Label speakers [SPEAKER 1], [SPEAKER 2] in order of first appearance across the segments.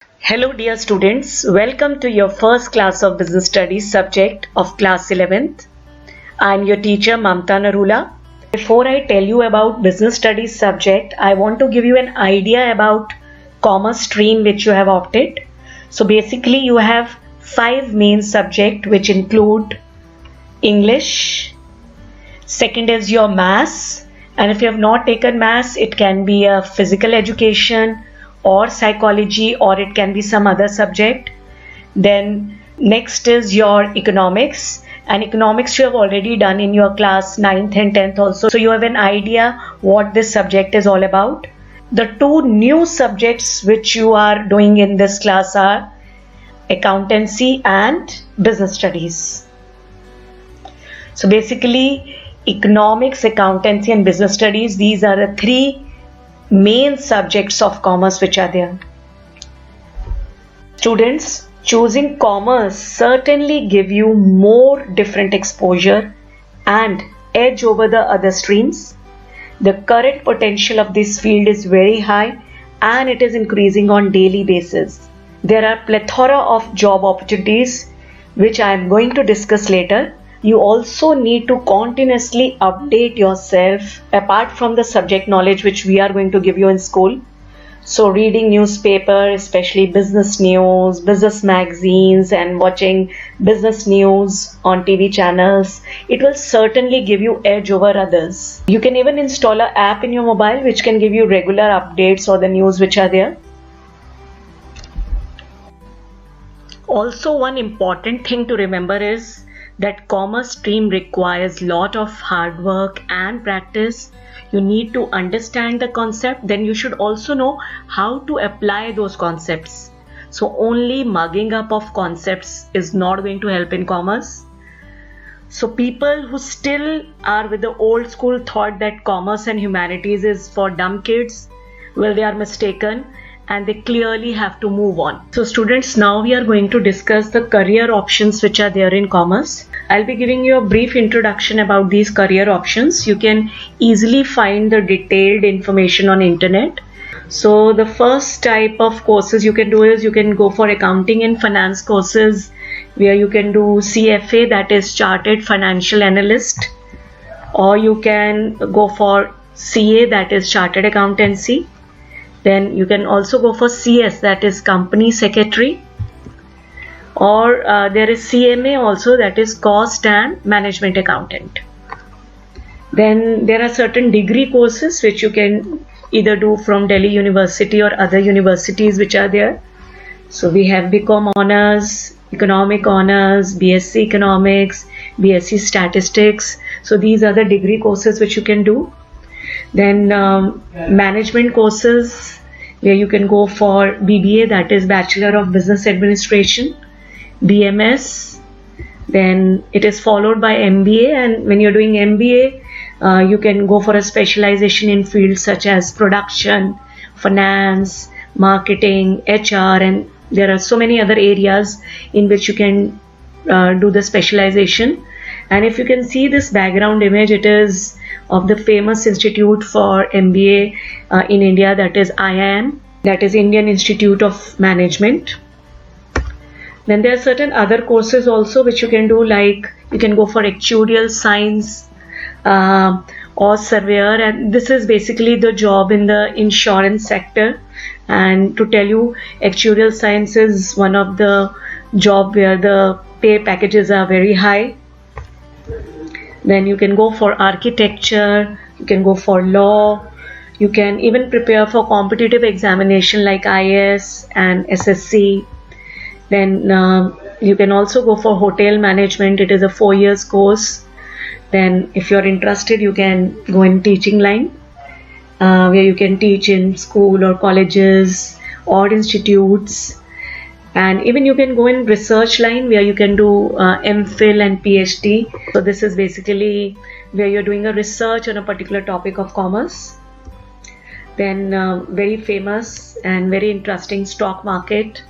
[SPEAKER 1] Hello dear students, welcome to your first class of business studies subject of class 11th. I am your teacher Mamta Narula. Before I tell you about business studies subject, I want to give you an idea about commerce stream which you have opted. So basically you have 5 main subjects which include English, second is your maths, and if you have not taken maths, it can be a physical education or psychology, or it can be some other subject. Then next is your economics, and economics you have already done in your class 9th and 10th also, so you have an idea what this subject is all about. The two new subjects which you are doing in this class are accountancy and business studies. So basically economics, accountancy and business studies, these are the three main subjects of commerce which are there. Students, choosing commerce certainly give you more different exposure and edge over the other streams. The current potential of this field is very high and it is increasing on daily basis. There are plethora of job opportunities which I am going to discuss later. You also need to continuously update yourself apart from the subject knowledge which we are going to give you in school. So reading newspaper, especially business news, business magazines, and watching business news on TV channels, it will certainly give you edge over others. You can even install an app in your mobile which can give you regular updates or the news which are there. Also, one important thing to remember is that commerce stream requires lot of hard work and practice. You need to understand the concept, then you should also know how to apply those concepts. So only mugging up of concepts is not going to help in commerce. So people who still are with the old school thought that commerce and humanities is for dumb kids, well, they are mistaken and they clearly have to move on. So students, now we are going to discuss the career options which are there in commerce. I'll be giving you a brief introduction about these career options. You can easily find the detailed information on internet. So the first type of courses you can do is you can go for accounting and finance courses, where you can do CFA, that is Chartered Financial Analyst, or you can go for CA, that is Chartered Accountancy. Then you can also go for CS, that is Company Secretary, or there is CMA also, that is Cost and Management Accountant. Then there are certain degree courses which you can either do from Delhi University or other universities which are there. So we have BCom Honors, Economic Honors, BSc Economics, BSc Statistics. So these are the degree courses which you can do. Then management courses, where you can go for BBA, that is Bachelor of Business Administration, BMS, then it is followed by MBA, and when you're doing MBA, you can go for a specialization in fields such as production, finance, marketing, HR, and there are so many other areas in which you can do the specialization. And if you can see this background image, it is of the famous institute for MBA in India, that is IIM, that is Indian Institute of Management. Then there are certain other courses also which you can do, like you can go for actuarial science or surveyor, and this is basically the job in the insurance sector. And to tell you, actuarial science is one of the job where the pay packages are very high. Then you can go for architecture, you can go for law, you can even prepare for competitive examination like IAS and SSC. Then you can also go for hotel management. It is a 4 years course. Then if you're interested, you can go in teaching line, where you can teach in school or colleges or institutes. And even you can go in research line, where you can do MPhil and PhD. So this is basically where you're doing a research on a particular topic of commerce. Then very famous and very interesting stock market.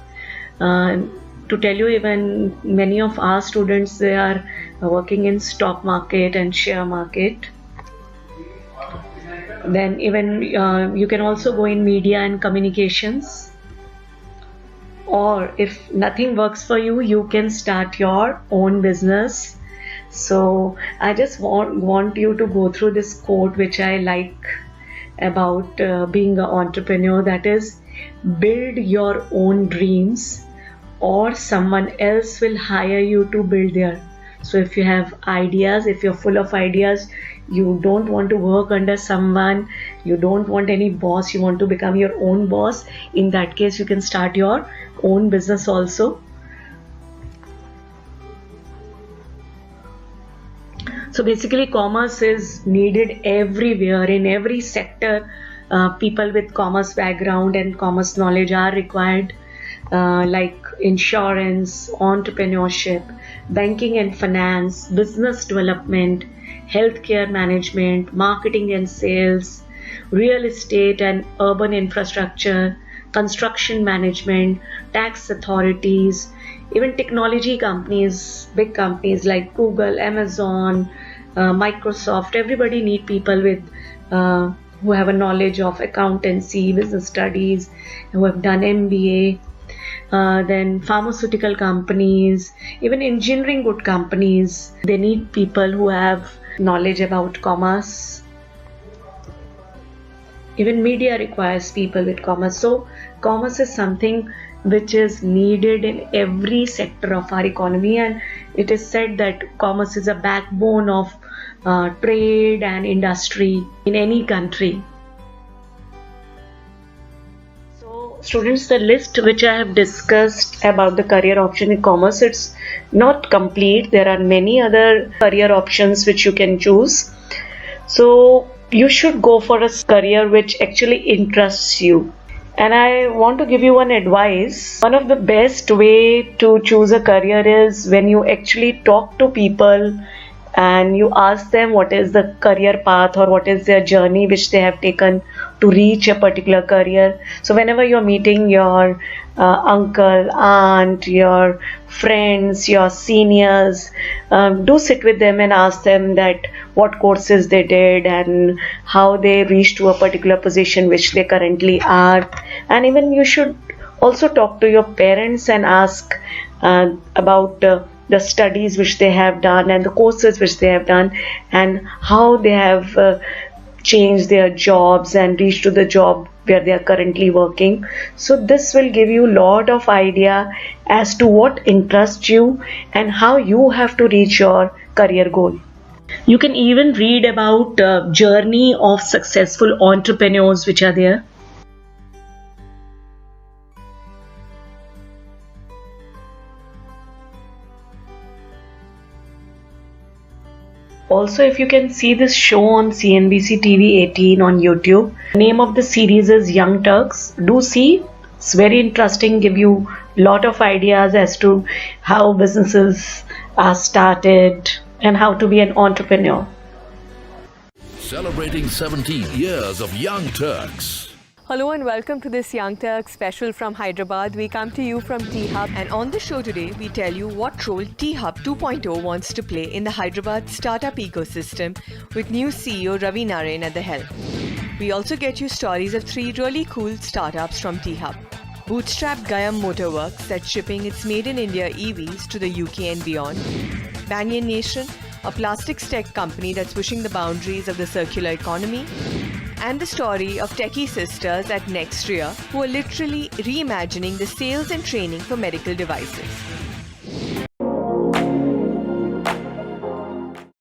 [SPEAKER 1] To tell you, even many of our students, they are working in stock market and share market. Then even you can also go in media and communications. or if nothing works for you, you can start your own business. So I just want you to go through this quote which I like about being an entrepreneur, that is, build your own dreams or someone else will hire you to build their. So if you have ideas, if you're full of ideas, you don't want to work under someone, you don't want any boss, you want to become your own boss, in that case you can start your own business also. So basically commerce is needed everywhere, in every sector. People with commerce background and commerce knowledge are required, like insurance, entrepreneurship, banking and finance, business development, healthcare management, marketing and sales, real estate and urban infrastructure, construction management, tax authorities, even technology companies, big companies like Google, Amazon, Microsoft. Everybody need people with who have a knowledge of accountancy, business studies, who have done MBA. Then pharmaceutical companies, even engineering good companies, they need people who have knowledge about commerce. Even media requires people with commerce. So commerce is something which is needed in every sector of our economy, and it is said that commerce is a backbone of trade and industry in any country. So students, the list which I have discussed about the career option in commerce, it's not complete. There are many other career options which you can choose. So you should go for a career which actually interests you. And I want to give you one advice. One of the best way to choose a career is when you actually talk to people and you ask them what is the career path or what is their journey which they have taken to reach a particular career. So whenever you're meeting your uncle, aunt, your friends, your seniors, do sit with them and ask them that what courses they did and how they reached to a particular position which they currently are. And even you should also talk to your parents and ask about the studies which they have done and the courses which they have done and how they have changed their jobs and reached to the job where they are currently working. So this will give you a lot of idea as to what interests you and how you have to reach your career goal. You can even read about journey of successful entrepreneurs which are there. Also, if you can see this show on CNBC TV 18 on YouTube, the name of the series is Young Turks. Do see, it's very interesting, give you a lot of ideas as to how businesses are started and how to be an entrepreneur.
[SPEAKER 2] Celebrating 17 years of Young Turks.
[SPEAKER 3] Hello and welcome to this Young Turks special from Hyderabad. We come to you from T-Hub, and on the show today we tell you what role T-Hub 2.0 wants to play in the Hyderabad startup ecosystem with new CEO Ravi Narayan at the helm. We also get you stories of 3 really cool startups from T-Hub. Bootstrap Gayam Motorworks that's shipping its made in India EVs to the UK and beyond. Banyan Nation, a plastics tech company that's pushing the boundaries of the circular economy. And the story of techie sisters at Nextria who are literally reimagining the sales and training for medical devices.